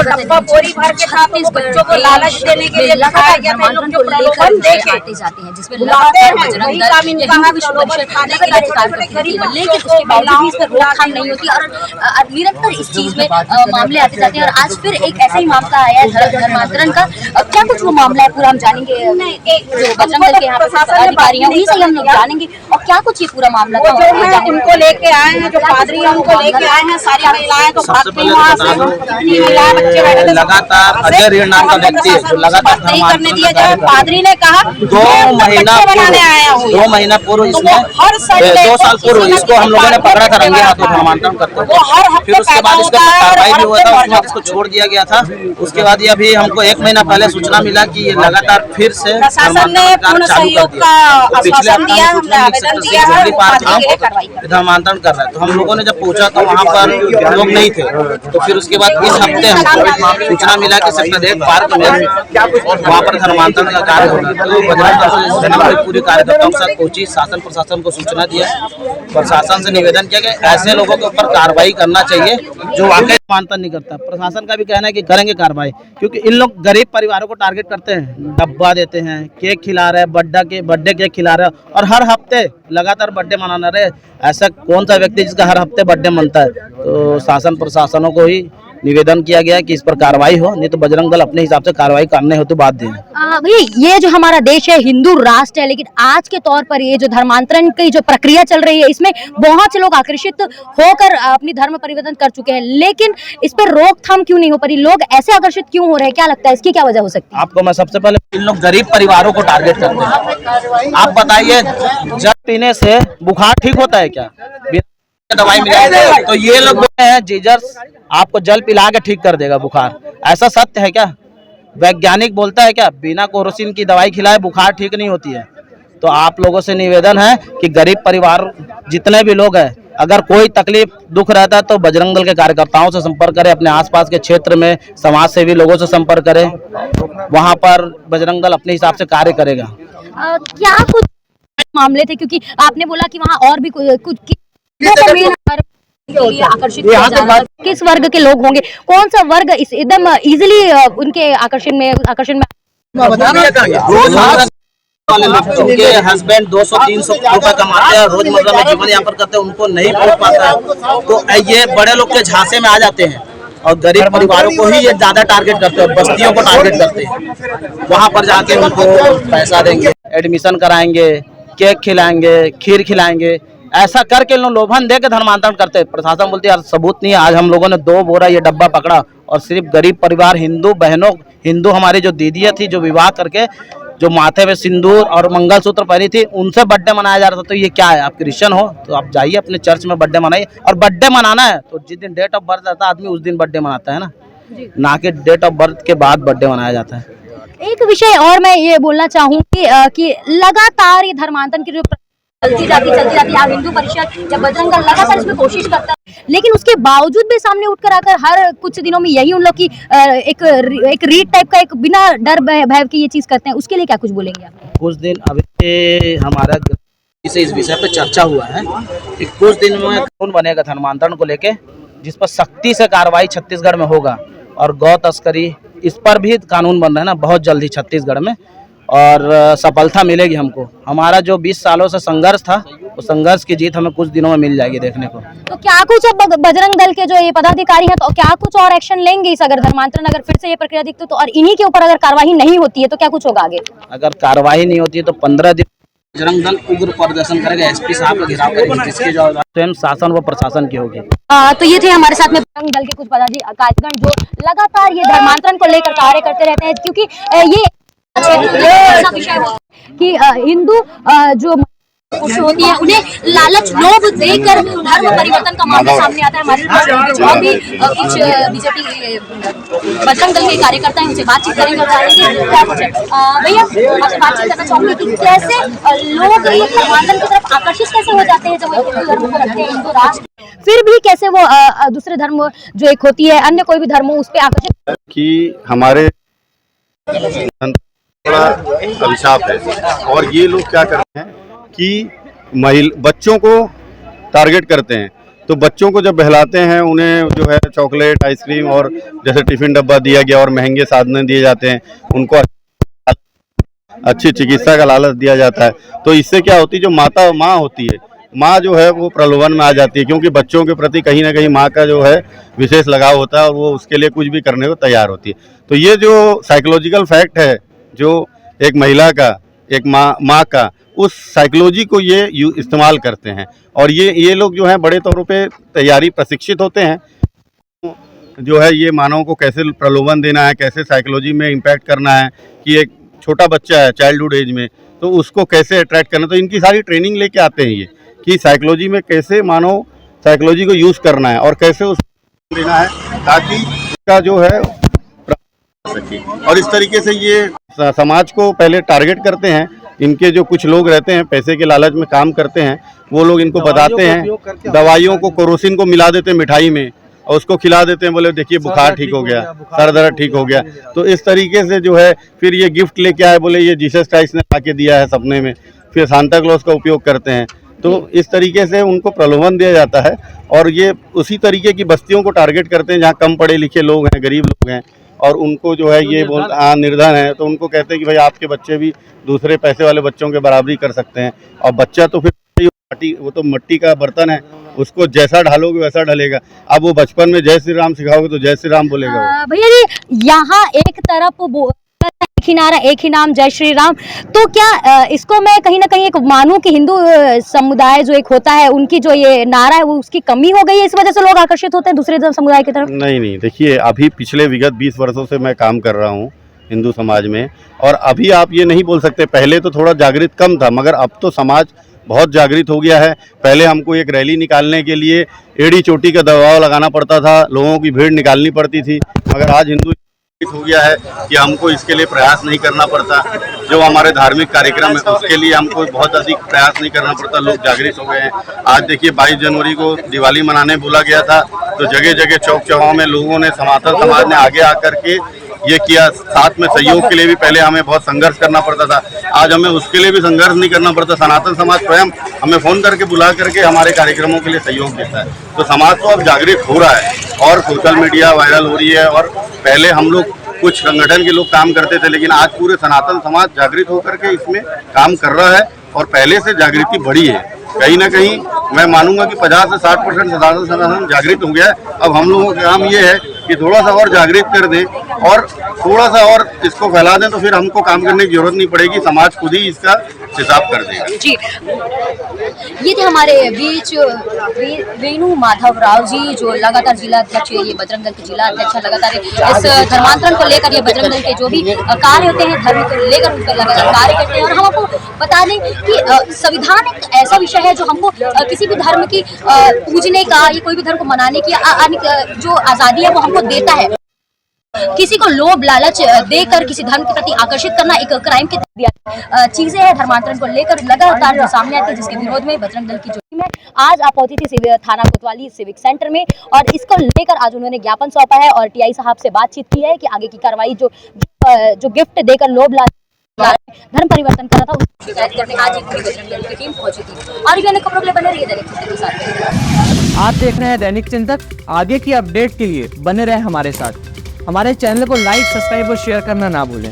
डब्बा बोरी भर के साथ उस बच्चों को लालच देने के लिए लगाया गया था। उनके प्रलोभन देके आते जाते हैं, जिसमें बुलाते हैं, वही काम इनका है, प्रलोभन खाने के लिए छोटे-छोटे गरीब लेकिन उसके बावजूद भी इस पर रोकथाम नहीं होती और निरंतर इस चीज में मामले आते जाते हैं। और आज फिर एक ऐसा ही मामला आया है धर्मांतरण का। क्या कुछ वो मामला है पूरा हम जानेंगे, जो बजरंग दल के यहाँ पर अधिकारी हैं वही से हम लोग जानेंगे। और क्या कुछ ये पूरा मामला था, जो है उनको लेके आए हैं, जो पादरी हैं उनको लेके आए हैं, सारी महिलाएं तो भागती हैं वहाँ से, इतनी महिलाएं बच्चे बैठे थे। लगातार अजय रीढ़ नाम का व्यक्ति है जो लगातार नहीं करने दिया जाए। पादरी ने कहा 2 महीना पूर्व इसमें 2 साल पूर्व इसको हम लोगों ने पकड़ा था रंगे हाथों धर्मांतरण करते हुए। फिर उसके बाद इसका कार्रवाई भी हुआ था, उसके बाद इसको छोड़ दिया गया था। उसके बाद ये अभी हमको 1 महीना पहले सूचना मिला कि ये लगातार फिर से प्रशासन ने पूर्ण सहयोग का आश्वासन दिया, हमने आवेदन दिया है, धर्मांतरण कर रहा है। तो हम लोगों ने जब पूछा तो वहाँ पर लोग नहीं थे। तो फिर उसके बाद इस हफ्ते हमको सूचना मिला कि सप्ताह पार्क में वहाँ पर धर्मांतरण का कार्य होगा। तो बजरंग दल पूरी कार्यकर्ताओं के साथ पहुंची, शासन प्रशासन को सूचना दिया, प्रशासन से निवेदन किया कि ऐसे लोगों के ऊपर कार्रवाई करना चाहिए जो वाकई धर्मांतरण नहीं करता। प्रशासन का भी कहना है कि करेंगे कार्रवाई, क्योंकि इन लोग गरीब परिवारों को टारगेट करते हैं, डब्बा देते हैं, केक खिला रहे हैं, बर्थडे केक खिला रहे हैं और हर हफ्ते लगातार बर्थडे मनाना रहे। ऐसा कौन सा व्यक्ति जिसका हर हफ्ते बर्थडे मनता है? तो शासन प्रशासनों को ही निवेदन किया गया कि इस पर कार्रवाई हो, नहीं तो बजरंग दल अपने हिसाब से कार्रवाई करने हेतु बाध्य है। भैया ये जो हमारा देश है हिंदू राष्ट्र है, लेकिन आज के तौर पर ये जो धर्मांतरण की जो प्रक्रिया चल रही है इसमें बहुत से लोग आकर्षित होकर अपनी धर्म परिवर्तन कर चुके हैं, लेकिन इस पर रोकथाम क्यों नहीं हो पा रही? लोग ऐसे आकर्षित क्यों हो रहे हैं? क्या लगता है इसकी क्या वजह हो सकती है? आपको मैं सबसे पहले, इन लोग गरीब परिवारों को टारगेट करते हैं। आप बताइए, जल पीने से बुखार ठीक होता है क्या? दवाई मिलाएंगे तो ये लोग बोलते हैं जीजस आपको जल पिला के ठीक कर देगा बुखार। ऐसा सत्य है क्या? वैज्ञानिक बोलता है क्या बिना केरोसिन की दवाई खिलाए बुखार ठीक नहीं होती है? तो आप लोगों से निवेदन है कि गरीब परिवार जितने भी लोग हैं, अगर कोई तकलीफ दुख रहता है तो बजरंग दल के कार्यकर्ताओं से संपर्क करें, अपने आसपास के क्षेत्र में समाज सेवी लोगों से संपर्क करें, वहां पर बजरंग दल अपने हिसाब से कार्य करेगा। क्या कुछ मामले थे, क्योंकि आपने बोला कि वहाँ और भी कुछ आकर्षित किस वर्ग के लोग होंगे, कौन सा वर्ग इस एकदम इजीली उनके आकर्षण में उनके हस्बैंड 200-300 रुपए कमाते हैं, रोजमर्रा में जीवन यापन करते हैं, उनको नहीं पहुंच पाता है तो ये बड़े लोग के झांसे में आ जाते हैं और गरीब परिवारों को ही ये ज्यादा टारगेट करते हैं, बस्तियों को टारगेट करते हैं। वहां पर जाके उनको पैसा देंगे, एडमिशन कराएंगे, केक खिलाएंगे, खीर खिलाएंगे, ऐसा करके लोग लोभन दे के धर्मांतरण करते हैं। प्रशासन बोलती है यार सबूत नहीं है। आज हम लोगों ने 2 बोरा ये डब्बा पकड़ा और सिर्फ गरीब परिवार, हिंदू बहनों, हिंदू हमारी जो दीदियाँ थी जो विवाह करके जो माथे में सिंदूर और मंगलसूत्र पहनी थी उनसे बर्थडे मनाया जा रहा था। तो ये क्या है? आप क्रिश्चियन हो तो आप जाइए अपने चर्च में बर्थडे मनाइए, और बर्थडे मनाना है तो जिस दिन डेट ऑफ बर्थ रहता है आदमी उस दिन बर्थडे मनाता है ना कि डेट ऑफ बर्थ के बाद बर्थडे मनाया जाता है। एक विषय और मैं ये बोलना चाहूँगी कि लगातार ये धर्मांतरण की जो चलती जाती है, हिंदू परिषद या बजरंग दल लगातार इसमें कोशिश करता है, लेकिन उसके बावजूद भी सामने उठकर आकर हर कुछ दिनों में यही उन लोग की एक रीड टाइप का एक बिना डर भय की ये चीज करते हैं, उसके लिए क्या कुछ बोलेंगे आप? कुछ दिन अभी हमारा इस विषय पे चर्चा हुआ है कि कुछ दिन में कानून बनेगा धर्मांतरण को लेके, जिस पर सख्ती से कार्रवाई छत्तीसगढ़ में होगा, और गौ तस्करी इस पर भी कानून बन रहा है ना बहुत जल्दी छत्तीसगढ़ में, और सफलता मिलेगी हमको। हमारा जो 20 सालों से संघर्ष था उस संघर्ष की जीत हमें कुछ दिनों में मिल जाएगी देखने को। तो क्या कुछ अब बजरंग दल के जो ये पदाधिकारी हैं तो क्या कुछ और एक्शन लेंगे इस अगर धर्मांतरण अगर फिर से ये प्रक्रिया दिखती तो, और इन्हीं के ऊपर अगर कार्रवाई नहीं होती है तो क्या कुछ होगा आगे? अगर कार्रवाई नहीं होती है तो 15 दिन बजरंग दल उग्र प्रदर्शन करेगा, एसपी साहब का घेराव करेगी, जिसकी जो स्वयं शासन व प्रशासन की होगी। तो ये थे हमारे साथ में बजरंग दल के कुछ पदाधिकारी जो लगातार ये धर्मांतरण को लेकर कार्य करते रहते हैं, क्योंकि ये ऐसा विषय है कि हिंदू जो होती है उन्हें लालच लोभ देकर धर्म परिवर्तन का मामला सामने आता है। हमारे जो भी कुछ बीजेपी बजरंग दल के कार्यकर्ता हैं उनसे बातचीत करेंगे और जानेंगे क्या कुछ है। भैया आपसे बातचीत करना चाहूंगी कि कैसे लोग ये धर्मांतरण की तरफ आकर्षित कैसे हो जाते हैं जब वो हिंदू धर्म को रखते हैं, हिंदू राष्ट्र, फिर भी कैसे वो दूसरे धर्म जो एक होती है अन्य कोई भी धर्म उस पर आकर्षित कि हमारे अभिशाप है। और ये लोग क्या करते हैं कि बच्चों को टारगेट करते हैं, तो बच्चों को जब बहलाते हैं उन्हें जो है चॉकलेट, आइसक्रीम और जैसे टिफिन डब्बा दिया गया और महंगे साधन दिए जाते हैं, उनको अच्छी चिकित्सा का लालच दिया जाता है। तो इससे क्या होती है, जो माँ होती है, माँ जो है वो प्रलोभन में आ जाती है, क्योंकि बच्चों के प्रति कहीं ना कहीं माँ का जो है विशेष लगाव होता है और वो उसके लिए कुछ भी करने को तैयार होती है। तो ये जो साइकोलॉजिकल फैक्ट है, जो एक महिला का, एक माँ का, उस साइकोलॉजी को ये इस्तेमाल करते हैं। और ये लोग जो हैं बड़े तौर पे तैयारी प्रशिक्षित होते हैं, जो है ये मानव को कैसे प्रलोभन देना है, कैसे साइकोलॉजी में इम्पैक्ट करना है, कि एक छोटा बच्चा है चाइल्डहुड एज में, तो उसको कैसे अट्रैक्ट करना। तो इनकी सारी ट्रेनिंग लेके आते हैं ये, कि साइकोलॉजी में कैसे मानव साइकोलॉजी को यूज़ करना है और कैसे उसको देना है, ताकि इसका जो है सके। और इस तरीके से ये समाज को पहले टारगेट करते हैं। इनके जो कुछ लोग रहते हैं, पैसे के लालच में काम करते हैं, वो लोग इनको बताते हैं, दवाइयों को, केरोसिन को मिला देते हैं मिठाई में और उसको खिला देते हैं, बोले देखिए बुखार ठीक हो गया, सर दर्द ठीक हो गया। तो इस तरीके से जो है फिर ये गिफ्ट लेके आए, बोले ये जीसस क्राइस्ट ने आके दिया है सपने में, फिर सांता क्लॉज का उपयोग करते हैं। तो इस तरीके से उनको प्रलोभन दिया जाता है और ये उसी तरीके की बस्तियों को टारगेट करते हैं जहाँ कम पढ़े लिखे लोग हैं, गरीब लोग हैं, और उनको जो है ये निर्धन है, तो उनको कहते हैं कि भाई आपके बच्चे भी दूसरे पैसे वाले बच्चों के बराबरी कर सकते हैं। और बच्चा तो फिर वो तो मिट्टी का बर्तन है, उसको जैसा ढालोगे वैसा ढलेगा। अब वो बचपन में जय श्री राम सिखाओगे तो जय श्री राम बोलेगा। भैया जी, यहाँ एक तरफ एक ही नारा, एक ही नाम, जय श्री राम, तो क्या इसको मैं कहीं ना कहीं एक मानूं कि हिंदू समुदाय जो एक होता है, उनकी जो ये नारा है वो उसकी कमी हो गई है, इस वजह से लोग आकर्षित होते हैं दूसरे समुदाय की तरफ? नहीं, देखिए अभी पिछले विगत 20 वर्षों से मैं काम कर रहा हूँ हिंदू समाज में, और अभी आप ये नहीं बोल सकते, पहले तो थोड़ा जागृत कम था, मगर अब तो समाज बहुत जागृत हो गया है। पहले हमको एक रैली निकालने के लिए एड़ी चोटी का दबाव लगाना पड़ता था, लोगों की भीड़ निकालनी पड़ती थी, मगर आज हिंदू हो गया है कि हमको इसके लिए प्रयास नहीं करना पड़ता। जो हमारे धार्मिक कार्यक्रम है उसके लिए हमको बहुत अधिक प्रयास नहीं करना पड़ता, लोग जागृत हो गए हैं। आज देखिए 22 जनवरी को दिवाली मनाने बोला गया था, तो जगह जगह चौक चौराहों में लोगों ने, समाजन समाज ने आगे आकर के ये किया। साथ में सहयोग के लिए भी पहले हमें बहुत संघर्ष करना पड़ता था, आज हमें उसके लिए भी संघर्ष नहीं करना पड़ता। सनातन समाज स्वयं हमें फोन करके बुला करके हमारे कार्यक्रमों के लिए सहयोग देता है। तो समाज तो अब जागृत हो रहा है और सोशल मीडिया वायरल हो रही है। और पहले हम लोग कुछ संगठन के लोग काम करते थे, लेकिन आज पूरे सनातन समाज जागृत होकर के इसमें काम कर रहा है और पहले से जागृति बढ़ी है। कहीं ना कहीं मैं मानूंगा कि 50 से 60% सनातन जागृत हो गया है। अब हम लोगों का काम ये है कि थोड़ा सा और जागृत कर दें और थोड़ा सा और इसको फैला दें, तो फिर हमको काम करने की जरूरत नहीं पड़ेगी, समाज खुद ही इसका हिसाब कर देगा। जी, ये थे हमारे बीच वेणु माधव राव जी, जो लगातार जिला अध्यक्ष है, ये बजरंग दल के जिला अध्यक्ष है। लगातार इस धर्मांतरण को लेकर ये बजरंग दल के जो भी कार्य होते हैं, धर्म को लेकर उनका लगातार कार्य करते हैं। और हम आपको बता दें कि संविधान एक ऐसा विषय है जो हमको किसी भी धर्म की पूजने का, या कोई भी धर्म को मनाने की जो आज़ादी है वो हमको देता है। किसी को लोभ लालच देकर किसी धर्म के प्रति आकर्षित करना एक क्राइम की चीजें हैं। धर्मांतरण को लेकर लगातार जो सामने आती है, जिसके विरोध में बजरंग दल की जो टीम है आज आप पहुंची थी थाना कोतवाली सिविक सेंटर में, और इसको लेकर आज उन्होंने ज्ञापन सौंपा है और टीआई साहब से बातचीत की है कि आगे की कार्रवाई जो गिफ्ट देकर लोभ लालच धर्म परिवर्तन करा था उसकी शिकायत करने आज एक बजरंग दल की टीम पहुंची थी। और भी अन्य खबरों के लिए बने रहिए दैनिक चिंतक के साथ। आप देख रहे हैं दैनिक चिंतक। आगे की अपडेट के लिए बने रहें हमारे साथ। हमारे चैनल को लाइक, सब्सक्राइब और शेयर करना ना भूलें।